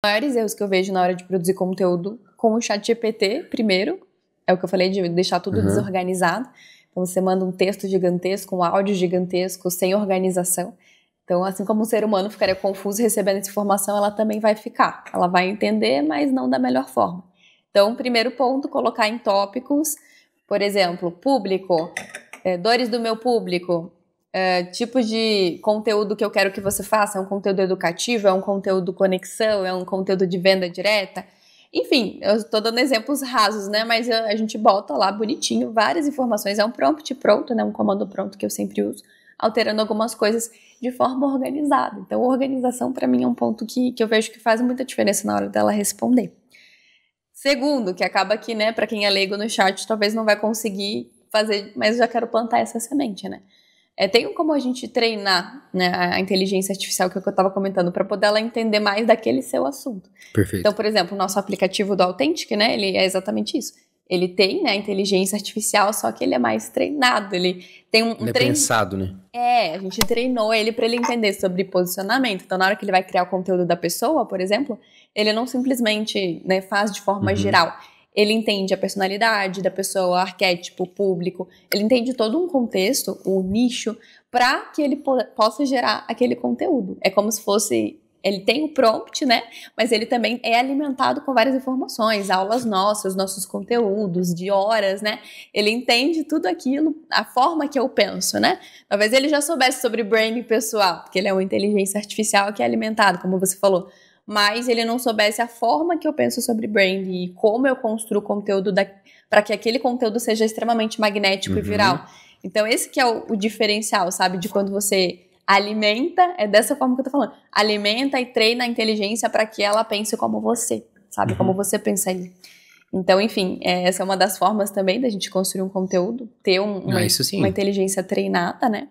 Maiores erros que eu vejo na hora de produzir conteúdo com o ChatGPT, primeiro, é o que eu falei de deixar tudo desorganizado. Então você manda um texto gigantesco, um áudio gigantesco, sem organização. Então, assim como o ser humano ficaria confuso recebendo essa informação, ela também vai ficar. Ela vai entender, mas não da melhor forma. Então, primeiro ponto, colocar em tópicos, por exemplo, público, dores do meu público, tipos de conteúdo que eu quero que você faça, é um conteúdo educativo, é um conteúdo conexão, é um conteúdo de venda direta. Enfim, eu estou dando exemplos rasos, né? Mas a gente bota lá bonitinho várias informações. É um prompt pronto, né? Um comando pronto que eu sempre uso, alterando algumas coisas de forma organizada. Então, organização para mim é um ponto que eu vejo que faz muita diferença na hora dela responder. Segundo, que acaba que, né, para quem é leigo no chat, talvez não vai conseguir fazer, mas eu já quero plantar essa semente, né? Tem como a gente treinar, né, a inteligência artificial, que é o que eu estava comentando, para poder ela entender mais daquele seu assunto. Perfeito. Então, por exemplo, o nosso aplicativo do Authentic, né, ele é exatamente isso. Ele tem, né, a inteligência artificial, só que ele é mais treinado. Ele tem ele é pensado, né? A gente treinou ele para ele entender sobre posicionamento. Então, na hora que ele vai criar o conteúdo da pessoa, por exemplo, ele não simplesmente, né, faz de forma geral. Ele entende a personalidade da pessoa, o arquétipo, o público. Ele entende todo um contexto, o nicho, para que ele possa gerar aquele conteúdo. É como se fosse... Ele tem o prompt, né? Mas ele também é alimentado com várias informações, aulas nossas, nossos conteúdos, de horas, né? Ele entende tudo aquilo, a forma que eu penso, né? Talvez ele já soubesse sobre branding pessoal, porque ele é uma inteligência artificial que é alimentado, como você falou. Mas ele não soubesse a forma que eu penso sobre branding e como eu construo conteúdo para que aquele conteúdo seja extremamente magnético e viral. Então esse que é o diferencial, sabe? De quando você alimenta, é dessa forma que eu tô falando. Alimenta e treina a inteligência para que ela pense como você, sabe? Como você pensaria. Então, enfim, essa é uma das formas também da gente construir um conteúdo, ter uma inteligência treinada, né?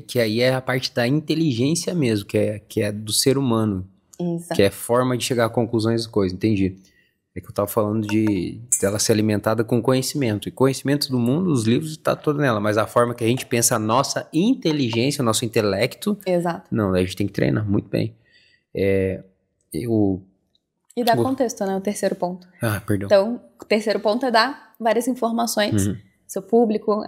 Que aí é a parte da inteligência mesmo, que é do ser humano. Exato. Que é forma de chegar a conclusões e coisas, entendi. É que eu tava falando dela ser alimentada com conhecimento. E conhecimento do mundo, os livros, tá todo nela. Mas a forma que a gente pensa a nossa inteligência, o nosso intelecto... Exato. Não, a gente tem que treinar muito bem. E dar contexto, né? O terceiro ponto. Perdão. Então, o terceiro ponto é dar várias informações. Seu público...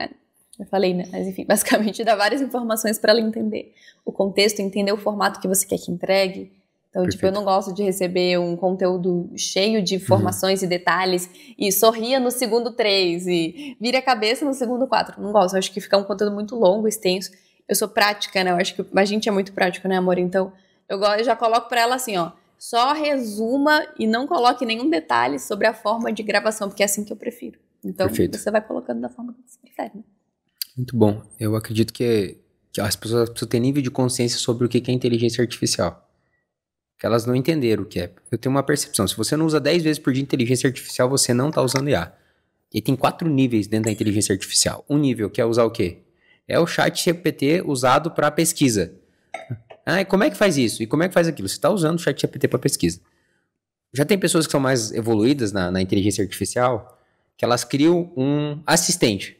Eu falei, né? Mas enfim, basicamente dá várias informações para ela entender o contexto, entender o formato que você quer que entregue. Então, Perfeito. tipo, eu não gosto de receber um conteúdo cheio de informações e detalhes e sorria no segundo 3 e vira a cabeça no segundo 4. Não gosto, eu acho que fica um conteúdo muito longo, extenso. Eu sou prática, né? Eu acho que a gente é muito prático, né, amor? Então, eu já coloco para ela assim, ó, só resuma e não coloque nenhum detalhe sobre a forma de gravação, porque é assim que eu prefiro. Então, Perfeito. Você vai colocando da forma que você prefere, né? Muito bom. Eu acredito que as pessoas precisam ter nível de consciência sobre o que é inteligência artificial. Que elas não entenderam o que é. Eu tenho uma percepção. Se você não usa 10 vezes por dia inteligência artificial, você não está usando IA. E tem 4 níveis dentro da inteligência artificial. Um nível que é usar o quê? É o chat GPT usado para pesquisa. E como é que faz isso? E como é que faz aquilo? Você está usando o chat GPT para pesquisa. Já tem pessoas que são mais evoluídas na inteligência artificial, que elas criam um assistente.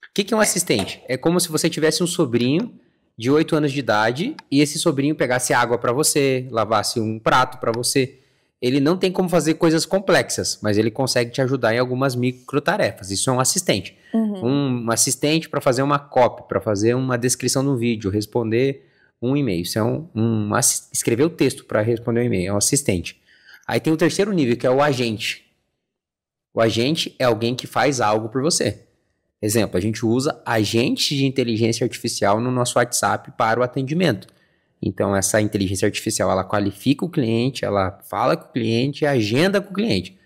O que é um assistente? É como se você tivesse um sobrinho de 8 anos de idade e esse sobrinho pegasse água para você, lavasse um prato para você. Ele não tem como fazer coisas complexas, mas ele consegue te ajudar em algumas microtarefas. Isso é um assistente. Um assistente para fazer uma copy, para fazer uma descrição do vídeo, responder um e-mail. Isso é escrever o texto para responder um e-mail. É um assistente. Aí tem o terceiro nível, que é o agente. O agente é alguém que faz algo por você. Exemplo, a gente usa agente de inteligência artificial no nosso WhatsApp para o atendimento. Então, essa inteligência artificial, ela qualifica o cliente, ela fala com o cliente e agenda com o cliente.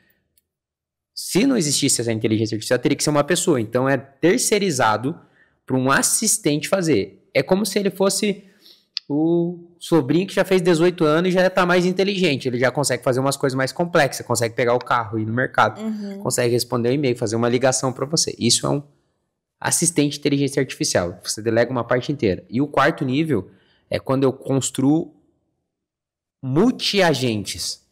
Se não existisse essa inteligência artificial, teria que ser uma pessoa. Então, é terceirizado para um assistente fazer. É como se ele fosse o sobrinho que já fez 18 anos e já está mais inteligente. Ele já consegue fazer umas coisas mais complexas, consegue pegar o carro, ir no mercado, consegue responder um e-mail, fazer uma ligação para você. Isso é um assistente de inteligência artificial. Você delega uma parte inteira. E o quarto nível é quando eu construo multi-agentes,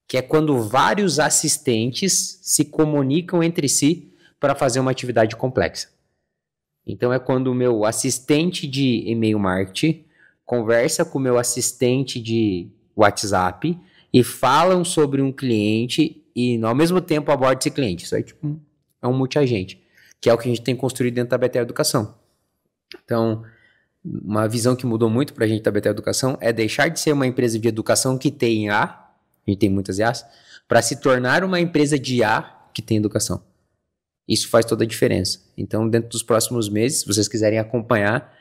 que é quando vários assistentes se comunicam entre si para fazer uma atividade complexa. Então é quando o meu assistente de e-mail marketing conversa com o meu assistente de WhatsApp e falam sobre um cliente e ao mesmo tempo abordam esse cliente. Isso é tipo é um multiagente, que é o que a gente tem construído dentro da Betel Educação. Então, uma visão que mudou muito para a gente da Betel Educação é deixar de ser uma empresa de educação que tem IA, a gente tem muitas IAs, para se tornar uma empresa de IA que tem educação. Isso faz toda a diferença. Então, dentro dos próximos meses, se vocês quiserem acompanhar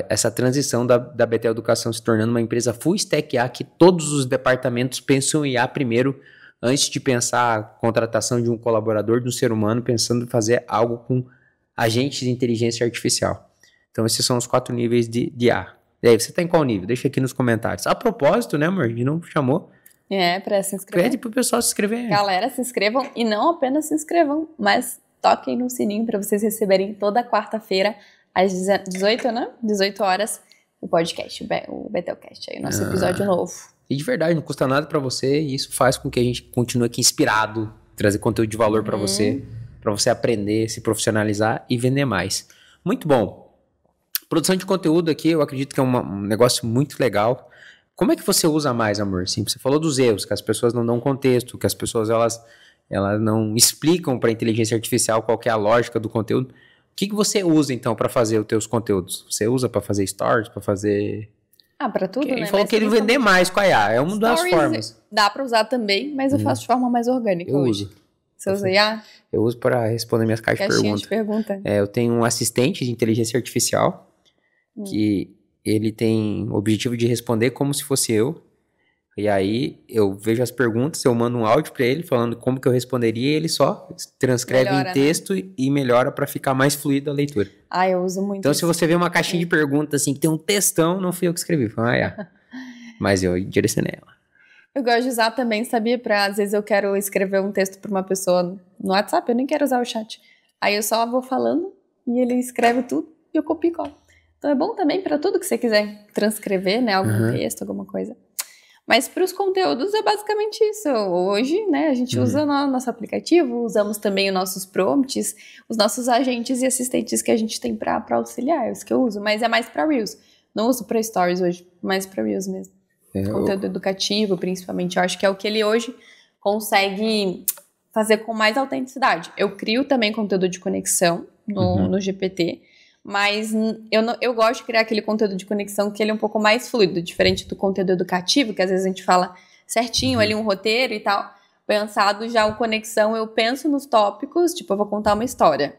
essa transição da Betel Educação se tornando uma empresa full stack IA, que todos os departamentos pensam em IA primeiro, antes de pensar a contratação de um colaborador, de um ser humano, pensando em fazer algo com agentes de inteligência artificial. Então, esses são os 4 níveis de IA. E aí, você tá em qual nível? Deixa aqui nos comentários. A propósito, né, amor? A gente não chamou. Pra se inscrever. Pede pro pessoal se inscrever. Galera, se inscrevam e não apenas se inscrevam, mas toquem no sininho para vocês receberem toda quarta-feira às 18, né? 18 horas, o podcast, o Betelcast, aí, o nosso episódio novo. E de verdade, não custa nada para você e isso faz com que a gente continue aqui inspirado, trazer conteúdo de valor para você aprender, se profissionalizar e vender mais. Muito bom. Produção de conteúdo aqui, eu acredito que é um negócio muito legal. Como é que você usa mais, amor? Sim, você falou dos erros, que as pessoas não dão contexto, que as pessoas elas não explicam para a inteligência artificial qual que é a lógica do conteúdo. O que você usa, então, para fazer os teus conteúdos? Você usa para fazer stories, para fazer... para tudo, né? Ele falou que ele vender mais com a IA, é uma das formas. Dá para usar também, mas eu faço de forma mais orgânica hoje. Uso. Você usa IA? Eu uso para responder minhas caixinhas de pergunta. Eu tenho um assistente de inteligência artificial que ele tem o objetivo de responder como se fosse eu. E aí eu vejo as perguntas, eu mando um áudio para ele falando como que eu responderia e ele só transcreve em texto, né? E melhora para ficar mais fluida a leitura. Eu uso muito Então, isso. se você vê uma caixinha de perguntas assim, que tem um textão, não fui eu que escrevi, foi uma IA. Mas eu direcionei ela. Eu gosto de usar também, sabia? Às vezes eu quero escrever um texto para uma pessoa no WhatsApp, eu nem quero usar o chat. Aí eu só vou falando e ele escreve tudo e eu copio e colo. Então é bom também para tudo que você quiser transcrever, né? Algum texto, alguma coisa. Mas para os conteúdos é basicamente isso. Hoje, né, a gente usa o nosso aplicativo, usamos também os nossos prompts, os nossos agentes e assistentes que a gente tem para auxiliar, os que eu uso. Mas é mais para Reels. Não uso para Stories hoje, mais para Reels mesmo. Conteúdo educativo, principalmente. Eu acho que é o que ele hoje consegue fazer com mais autenticidade. Eu crio também conteúdo de conexão no GPT, mas eu gosto de criar aquele conteúdo de conexão que ele é um pouco mais fluido, diferente do conteúdo educativo, que às vezes a gente fala certinho ali um roteiro e tal. Pensado já o conexão, eu penso nos tópicos, tipo, eu vou contar uma história.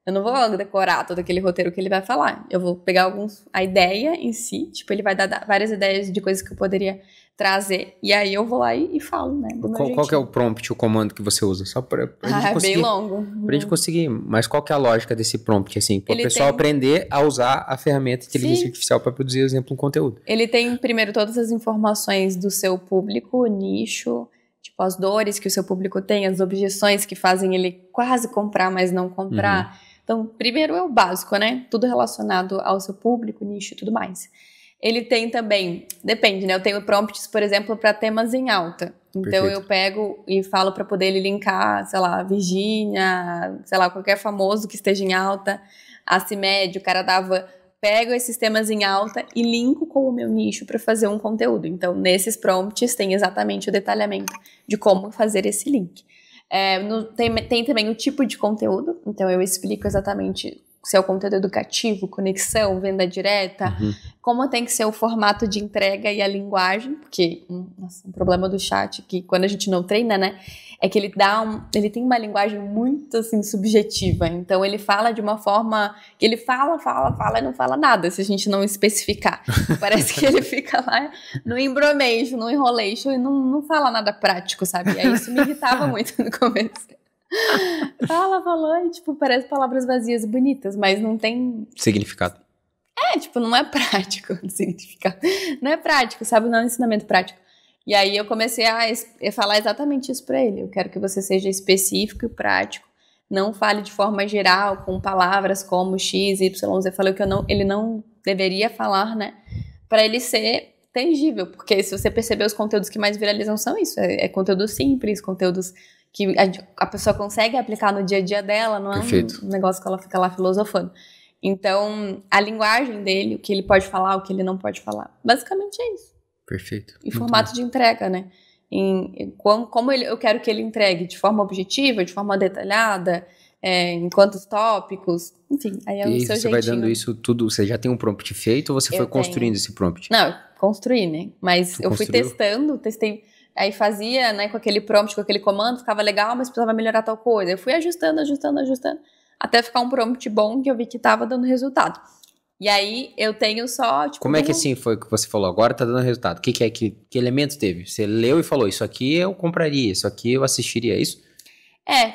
Eu não vou decorar todo aquele roteiro que ele vai falar. Eu vou pegar a ideia em si, tipo, ele vai dar várias ideias de coisas que eu poderia trazer, e aí eu vou lá e falo, né? Qual que é o prompt, o comando que você usa? Só pra gente conseguir, bem longo. Pra gente conseguir, mas qual que é a lógica desse prompt, assim? Para o pessoal aprender a usar a ferramenta de inteligência artificial para produzir, por exemplo, um conteúdo. Ele tem, primeiro, todas as informações do seu público, nicho, tipo, as dores que o seu público tem, as objeções que fazem ele quase comprar, mas não comprar. Então, primeiro é o básico, né? Tudo relacionado ao seu público, nicho e tudo mais. Ele tem também, depende, né? Eu tenho prompts, por exemplo, para temas em alta. Então, eu pego e falo para poder ele linkar, sei lá, Virgínia, sei lá, qualquer famoso que esteja em alta, Acimédio, o cara dava... Pego esses temas em alta e linko com o meu nicho para fazer um conteúdo. Então, nesses prompts tem exatamente o detalhamento de como fazer esse link. Tem também o tipo de conteúdo, então eu explico exatamente se é o conteúdo educativo, conexão, venda direta, como tem que ser o formato de entrega e a linguagem, porque um problema do chat que quando a gente não treina, né, é que ele tem uma linguagem muito assim subjetiva, então ele fala de uma forma que ele fala e não fala nada se a gente não especificar. Parece que ele fica lá no embromation, no enrolation e não fala nada prático, sabe? E aí isso me irritava muito no começo. Falou e tipo, parece palavras vazias bonitas, mas não tem significado. Tipo, não é prático o significado. Não é prático, sabe? Não é um ensinamento prático. E aí eu comecei a falar exatamente isso pra ele. Eu quero que você seja específico e prático. Não fale de forma geral, com palavras como X, Y, Z. Falei que ele não deveria falar, né? Pra ele ser tangível. Porque se você perceber, os conteúdos que mais viralizam são isso. É conteúdo simples, conteúdos que a pessoa consegue aplicar no dia a dia dela, não é um negócio que ela fica lá filosofando. Então, a linguagem dele, o que ele pode falar, o que ele não pode falar, basicamente é isso. Perfeito. E formato de entrega, né? Como eu quero que ele entregue, de forma objetiva, de forma detalhada, em quantos tópicos, enfim, aí é o seu jeitinho. E você vai dando isso tudo, você já tem um prompt feito ou você foi construindo esse prompt? Não, eu construí, né? Mas eu fui testei, aí fazia, né, com aquele prompt, com aquele comando, ficava legal, mas precisava melhorar tal coisa. Eu fui ajustando, até ficar um prompt bom que eu vi que tava dando resultado. E aí eu tenho só, tipo... Como é que assim foi que você falou, agora tá dando resultado? Que elementos teve? Você leu e falou, isso aqui eu compraria, isso aqui eu assistiria, é isso?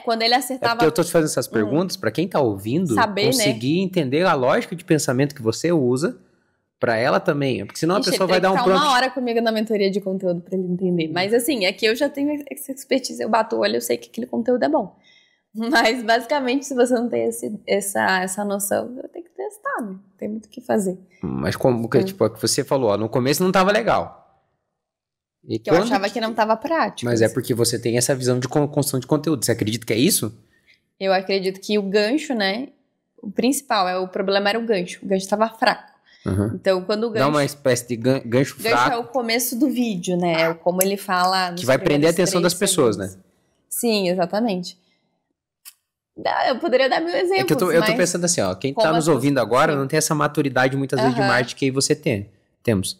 Quando ele acertava... porque eu tô te fazendo essas perguntas pra quem tá ouvindo conseguir entender a lógica de pensamento que você usa pra ela também. Porque senão a pessoa vai dar um prompt... uma hora comigo na mentoria de conteúdo pra ele entender. Mas assim, é que eu já tenho essa expertise, eu bato o olho, eu sei que aquele conteúdo é bom. Mas basicamente, se você não tem essa noção, eu tenho que testar, né? Tem muito o que fazer. Mas como que, tipo, que você falou, no começo não tava legal. E eu achava que não tava prático. Mas é porque você tem essa visão de construção de conteúdo. Você acredita que é isso? Eu acredito que o gancho, né? O principal, o problema era o gancho. O gancho tava fraco. Uhum. Então, quando o gancho... Dá uma espécie de gancho fraco. Gancho é o começo do vídeo, né? É como ele fala... Que vai prender a atenção das pessoas, né? Sim, exatamente. Eu poderia dar mil exemplos, que eu tô pensando assim, ó, quem tá nos ouvindo agora não tem essa maturidade muitas vezes de marketing que você temos.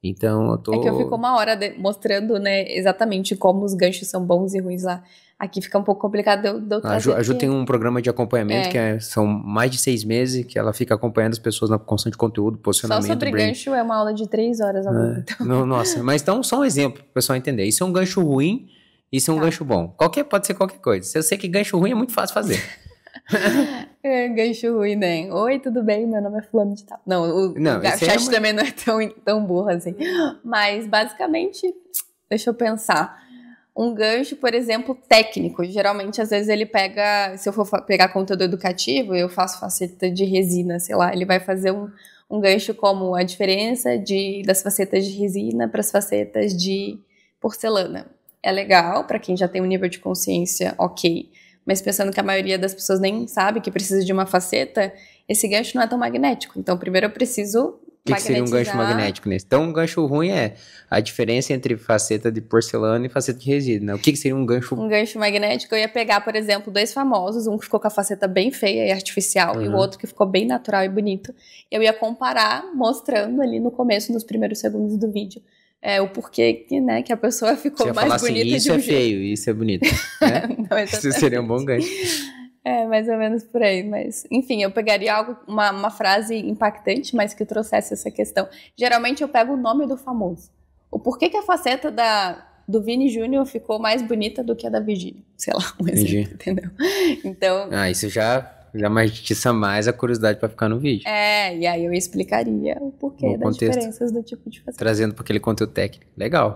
Então eu tô... É que eu fico uma hora mostrando, né, exatamente como os ganchos são bons e ruins lá. Aqui fica um pouco complicado de eu trazer. A Ju tem um programa de acompanhamento que são mais de 6 meses que ela fica acompanhando as pessoas na construção de conteúdo, posicionamento. Só sobre gancho é uma aula de 3 horas. Então. Nossa, mas então só um exemplo pro pessoal entender. Isso é um gancho ruim, isso é um gancho bom. Pode ser qualquer coisa. Se eu sei que gancho ruim é muito fácil fazer. Gancho ruim, né? Oi, tudo bem? Meu nome é fulano de tal. Não, o chat também não é tão burro assim. Mas, basicamente, deixa eu pensar. Um gancho, por exemplo, técnico. Geralmente, às vezes, ele pega... Se eu for pegar conteúdo educativo, eu faço faceta de resina, sei lá. Ele vai fazer um gancho como a diferença das facetas de resina para as facetas de porcelana. É legal para quem já tem um nível de consciência ok. Mas pensando que a maioria das pessoas nem sabe que precisa de uma faceta, esse gancho não é tão magnético. Então, primeiro eu preciso magnetizar. O que seria um gancho magnético nesse? Então, um gancho ruim é a diferença entre faceta de porcelana e faceta de resina. O que seria um gancho... Um gancho magnético, eu ia pegar, por exemplo, 2 famosos, um que ficou com a faceta bem feia e artificial, e o outro que ficou bem natural e bonito. Eu ia comparar, mostrando ali no começo, nos primeiros segundos do vídeo, o porquê né, que a pessoa ficou mais bonita assim, isso é feio, isso é bonito. Né? Não, isso seria um bom gancho. Mais ou menos por aí. Mas, enfim, eu pegaria uma frase impactante, mas que trouxesse essa questão. Geralmente eu pego o nome do famoso. O porquê que a faceta do Vini Júnior ficou mais bonita do que a da Virgínia. Sei lá, um exemplo, entendeu? Então... isso já atiça mais a curiosidade para ficar no vídeo. E aí eu explicaria o porquê das diferenças do tipo de faceta. Trazendo para aquele conteúdo técnico. Legal.